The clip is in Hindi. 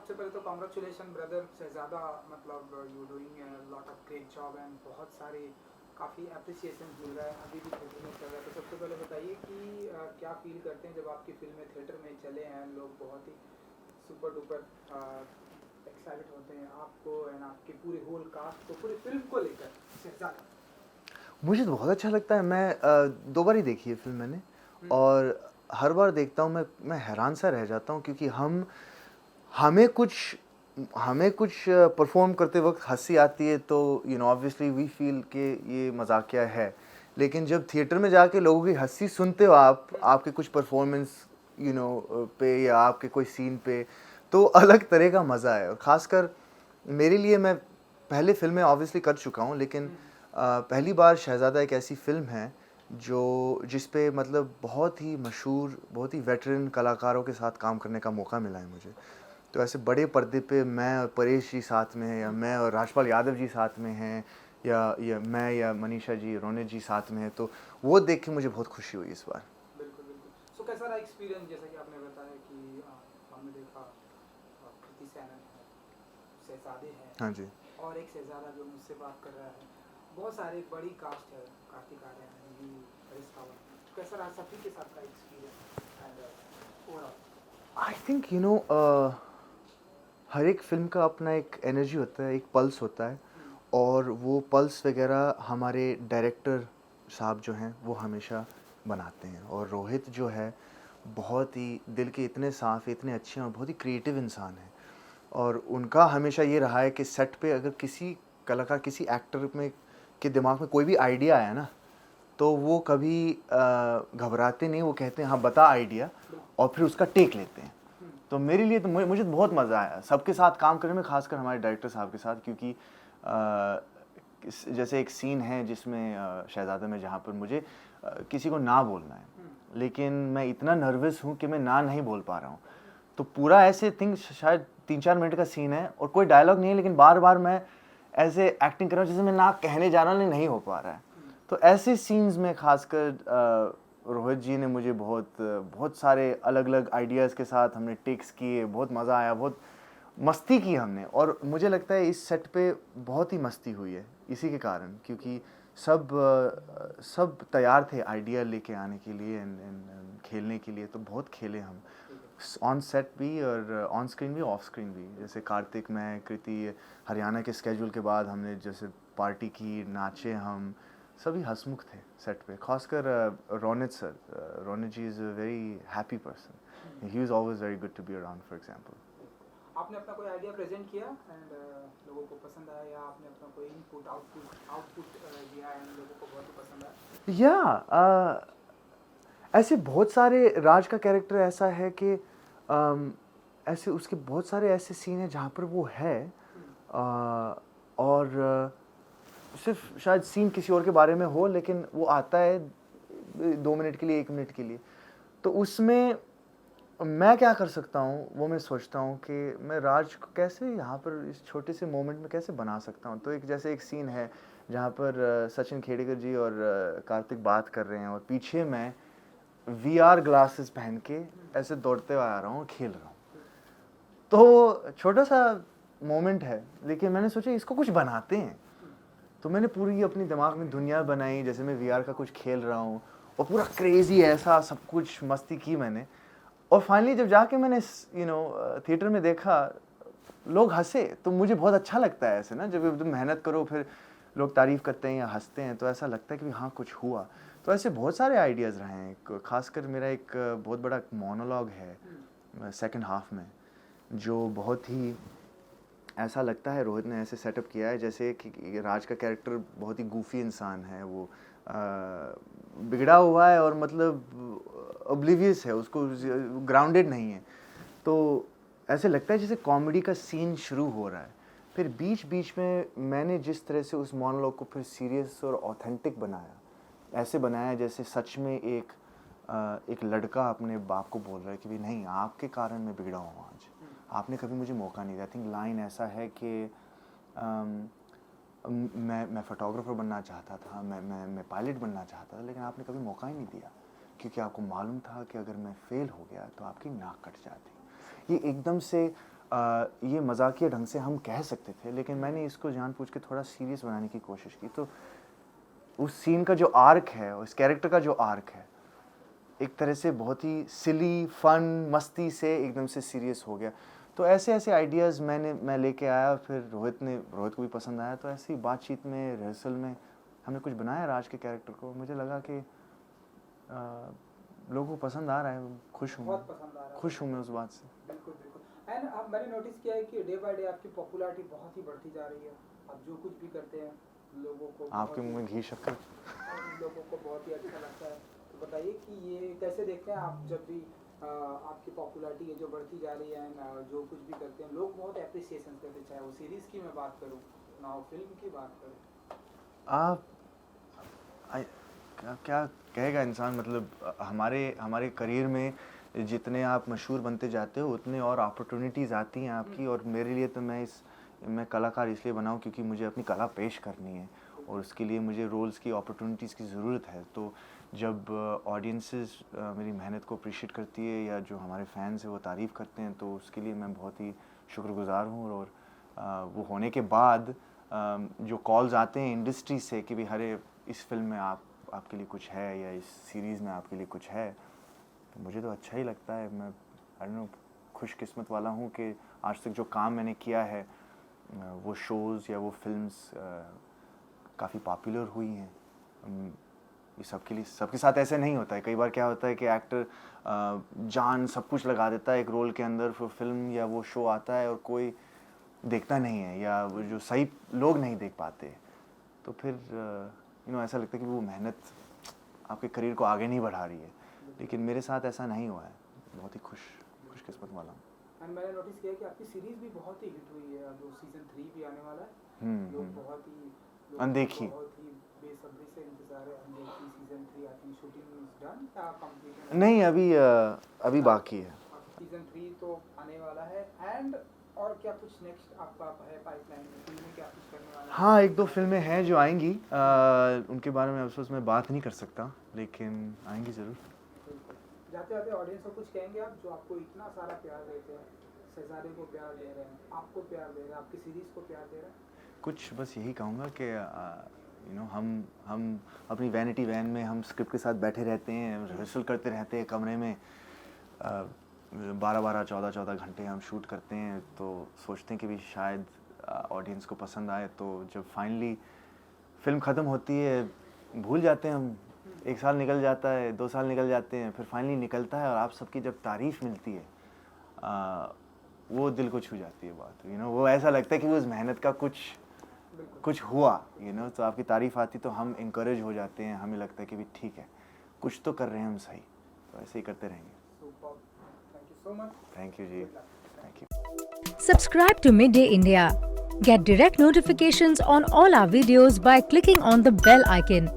सबसे पहले तो कॉन्ग्रेचुलेशन ब्रदर शहजादा, मतलब you doing lot of great job and बहुत सारे काफ़ी अप्रिसिएशन मिल रहा है, अभी भी थिएटर में चल रहा है। तो सबसे पहले बताइए कि क्या फील करते हैं जब आपकी फिल्में थिएटर में चले हैं, लोग बहुत ही सुपर डुपर एक्साइटेड होते हैं आपको एंड आपके पूरे होल कास्ट को, पूरी फिल्म को लेकर शहजादा। मुझे तो बहुत अच्छा लगता है। मैं 2 बार ही देखी है फ़िल्म मैंने, हम्म, और हर बार देखता हूँ मैं हैरान सा रह जाता हूँ, क्योंकि हमें कुछ हमें कुछ परफ़ॉर्म करते वक़्त हँसी आती है, तो ऑब्वियसली वी फ़ील कि ये मज़ाकिया है। लेकिन जब थिएटर में जाके लोगों की हँसी सुनते हो आप, आपके कुछ परफ़ॉर्मेंस पे या आपके कोई सीन पे, तो अलग तरह का मज़ा है। और ख़ासकर मेरे लिए, मैं पहले फ़िल्में ऑब्वियसली कर चुका हूँ, लेकिन पहली बार शहज़ादा एक ऐसी फ़िल्म है जिस पे मतलब बहुत ही मशहूर, बहुत ही वेटरन कलाकारों के साथ काम करने का मौका मिला है मुझे। तो ऐसे बड़े पर्दे पे मैं और परेश जी साथ में हैं, या मैं और राजपाल यादव जी साथ में हैं, या मैं या मनीषा जी, रोनित जी साथ में हैं, तो वो देख के मुझे बहुत खुशी हुई इस बार। बिल्कुल बिल्कुल। सो कैसा रहा एक्सपीरियंस, जैसा कि आपने बताया कि हमने देखा कृति सैनन है, शहजादे हैं, हाँ जी। और एक शहजादा जो मुझसे बात कर रहा है, बहुत सारे बड़ी कास्ट है, कार्तिक आर्यन है, यू हरीश रावत। कैसा रहा सभी के साथ का experience and overall? I think हर एक फ़िल्म का अपना एक एनर्जी होता है, एक पल्स होता है, और वो पल्स वगैरह हमारे डायरेक्टर साहब जो हैं वो हमेशा बनाते हैं। और रोहित जो है, बहुत ही दिल के इतने साफ़, इतने अच्छे और बहुत ही क्रिएटिव इंसान हैं। और उनका हमेशा ये रहा है कि सेट पे अगर किसी कलाकार, किसी एक्टर में के दिमाग में कोई भी आइडिया आया ना, तो वो कभी घबराते नहीं, वो कहते हैं हाँ बता आइडिया, और फिर उसका टेक लेते हैं। तो मेरे लिए तो मुझे तो बहुत मज़ा आया सबके साथ काम करने में, खासकर हमारे डायरेक्टर साहब के साथ, क्योंकि जैसे एक सीन है जिसमें शहज़ादा में, जहाँ पर मुझे किसी को ना बोलना है, लेकिन मैं इतना नर्वस हूँ कि मैं ना नहीं बोल पा रहा हूँ। तो पूरा ऐसे थिंक शायद 3-4 मिनट का सीन है और कोई डायलॉग नहीं है, लेकिन बार बार मैं ऐसे एक्टिंग कर रहा हूँ जैसे मैं ना कहने जा रहा हूँ, लेकिन नहीं हो पा रहा है। तो ऐसे सीन्स में खासकर रोहित जी ने मुझे बहुत सारे अलग अलग आइडियाज़ के साथ हमने टेक्स किए, बहुत मज़ा आया, बहुत मस्ती की हमने। और मुझे लगता है इस सेट पे बहुत ही मस्ती हुई है इसी के कारण, क्योंकि सब तैयार थे आइडिया लेके आने के लिए एंड खेलने के लिए, तो बहुत खेले हम, ऑन सेट भी और ऑन स्क्रीन भी, ऑफ स्क्रीन भी। जैसे कार्तिक, मैं, कृति, हरियाणा के स्केड्यूल के बाद हमने जैसे पार्टी की, नाचे हम, सभी हंसमुख थे सेट पे। खासकर Ronit sir, Ronit ji is a very happy person, he is always very good to be around, for example. आपने अपना कोई आइडिया प्रेजेंट किया एंड लोगों को पसंद आया, या आपने अपना कोई इनपुट आउटपुट आउटपुट दिया एंड लोगों को बहुत ही पसंद आया? या ऐसे बहुत सारे, राज का कैरेक्टर ऐसा है कि ऐसे उसके बहुत सारे ऐसे सीन हैं जहाँ पर वो है, और सिर्फ शायद सीन किसी और के बारे में हो, लेकिन वो आता है 2 मिनट के लिए, 1 मिनट के लिए। तो उसमें मैं क्या कर सकता हूँ, वो मैं सोचता हूँ कि मैं राज को कैसे यहाँ पर इस छोटे से मोमेंट में कैसे बना सकता हूँ। तो जैसे एक सीन है जहाँ पर सचिन खेड़ेकर जी और कार्तिक बात कर रहे हैं, और पीछे मैं VR ग्लासेस पहन के ऐसे दौड़ते हुए आ रहा हूँ, खेल रहा हूँ। तो छोटा सा मोमेंट है, लेकिन मैंने सोचा इसको कुछ बनाते हैं। तो मैंने पूरी अपनी दिमाग में दुनिया बनाई, जैसे मैं VR का कुछ खेल रहा हूँ, और पूरा क्रेजी ऐसा सब कुछ मस्ती की मैंने। और फाइनली जब जाके मैंने थिएटर में देखा, लोग हंसे, तो मुझे बहुत अच्छा लगता है ऐसे ना, जब तुम मेहनत करो फिर लोग तारीफ़ करते हैं या हंसते हैं, तो ऐसा लगता है कि हाँ कुछ हुआ। तो ऐसे बहुत सारे आइडियाज़ रहे हैं। खासकर मेरा एक बहुत बड़ा मोनोलॉग है सेकंड हाफ में, जो बहुत ही ऐसा लगता है रोहित ने ऐसे सेटअप किया है जैसे कि राज का कैरेक्टर बहुत ही गूफी इंसान है, वो बिगड़ा हुआ है और मतलब ऑब्लिवियस है, उसको ग्राउंडेड नहीं है। तो ऐसे लगता है जैसे कॉमेडी का सीन शुरू हो रहा है, फिर बीच बीच में मैंने जिस तरह से उस मोनोलॉग को फिर सीरियस और ऑथेंटिक बनाया, ऐसे बनाया जैसे सच में एक लड़का अपने बाप को बोल रहा है कि भी नहीं, आपके कारण मैं बिगड़ा हूँ आज, आपने कभी मुझे मौका नहीं दिया। आई थिंक लाइन ऐसा है कि मैं फोटोग्राफर बनना चाहता था, मैं पायलट बनना चाहता था, लेकिन आपने कभी मौका ही नहीं दिया, क्योंकि आपको मालूम था कि अगर मैं फेल हो गया तो आपकी नाक कट जाती। ये एकदम से ये मजाकिया ढंग से हम कह सकते थे, लेकिन मैंने इसको जानबूझ के थोड़ा सीरियस बनाने की कोशिश की। तो उस सीन का जो आर्क है, उस कैरेक्टर का जो आर्क है, एक तरह से बहुत ही सिली फन मस्ती से एकदम से सीरियस हो गया। तो ऐसे ऐसे आइडियाज़ मैं लेके आया, फिर रोहित को भी पसंद आया। तो ऐसी बातचीत में, रिहर्सल में हमने कुछ बनाया राज के कैरेक्टर को। मुझे लगा कि लोगों को पसंद आ रहा है, खुश हूँ, बहुत पसंद आ रहा है। खुश हूँ मैं उस बात से। बिल्कुल बिल्कुल। एंड अब मैंने नोटिस किया है कि डे बाय डे आपकी पॉपुलैरिटी बहुत ही बढ़ती जा रही है। आप जो कुछ भी करते हैं लोगों को आपके मुंह में घी शक्कर। लोगों को बहुत ही अच्छा लगता है। तो बताइए कि ये कैसे देखते हैं आप, जब भी आपकी पॉपुलैरिटी है जो बढ़ती जा रही है, जो कुछ भी करते हैं लोग बहुत एप्रिसिएशन करते हैं, चाहे वो सीरीज़ की मैं बात करूँ ना हो फिल्म की बात करूँ। आप क्या कहेगा इंसान, मतलब हमारे करियर में जितने आप मशहूर बनते जाते हो उतने और अपॉर्चुनिटीज़ आती हैं आपकी। और मेरे लिए तो मैं कलाकार इसलिए बनाऊँ क्योंकि मुझे अपनी कला पेश करनी है, और उसके लिए मुझे रोल्स की, अपॉर्चुनिटीज़ की ज़रूरत है। तो जब ऑडियंसेस मेरी मेहनत को अप्रिशिएट करती है, या जो हमारे फैंस हैं वो तारीफ़ करते हैं, तो उसके लिए मैं बहुत ही शुक्रगुज़ार हूँ। और वो होने के बाद जो कॉल्स आते हैं इंडस्ट्री से कि भाई हरे इस फिल्म में आपके लिए कुछ है, या इस सीरीज़ में आपके लिए कुछ है, तो मुझे तो अच्छा ही लगता है। मैं आई डोंट नो, खुशकिस्मत वाला हूँ कि आज तक जो काम मैंने किया है, वो शोज़ या वो फिल्म्स काफ़ी पॉपुलर हुई हैं। ये सबके साथ ऐसे नहीं होता है। कई बार क्या होता है कि एक्टर जान सब कुछ लगा देता है एक रोल के अंदर, फिर फिल्म या वो शो आता है और कोई देखता नहीं है, या वो जो सही लोग नहीं देख पाते, तो फिर ऐसा लगता है कि वो मेहनत आपके करियर को आगे नहीं बढ़ा रही है। लेकिन मेरे साथ ऐसा नहीं हुआ है। बहुत ही खुशकिस्मत वाला हूँ। एंड मैंने नोटिस किया कि आपकी सीरीज़ भी बहुत ही हिट हुई है, जो सीज़न 3 भी आने वाला है। लोग बहुत ही अनदेखी, बहुत ही बेसब्री से इंतजार है। अनदेखी season 3 I think shooting is done या कंप्लीट? नहीं, अभी बाकी है। सीज़न 3 तो आने वाला है। एंड और क्या कुछ नेक्स्ट आपका है पाइपलाइन में, फिल्में क्या कुछ करने वाला है? हाँ, 1-2 फिल्में हैं जो आएंगी। उनके बारे में अफसोस मैं बात नहीं कर सकता, लेकिन आएंगी ज़रूर। जाते जाते ऑडियंस को कुछ कहेंगे आप, जो आपको इतना सारा प्यार देते हैं, शहजादे को प्यार दे रहे हैं, आपको प्यार दे रहे हैं, आपकी सीरीज़ को प्यार दे रहे हैं? कुछ बस यही कहूँगा कि हम अपनी वैनिटी वैन में हम स्क्रिप्ट के साथ बैठे रहते हैं, रिहर्सल करते रहते हैं कमरे में, 12-12, 14-14 घंटे हम शूट करते हैं। तो सोचते हैं कि भी शायद ऑडियंस को पसंद आए। तो जब फाइनली फिल्म ख़त्म होती है, भूल जाते हैं हम, 1 साल निकल जाता है, 2 साल निकल जाते हैं, फिर फाइनली निकलता है और आप सबकी जब तारीफ़ मिलती है, वो दिल को छू जाती है बात। वो ऐसा लगता है कि वो उस मेहनत का कुछ हुआ। तो आपकी तारीफ़ आती तो हम इंकरेज हो जाते हैं, हमें लगता है कि भी ठीक है, कुछ तो कर रहे हैं हम सही। तो ऐसे ही करते रहेंगे। Thank you so much. Thank you जी, thank you. Subscribe to Midday India. Get direct notifications on all our videos by clicking on the bell icon.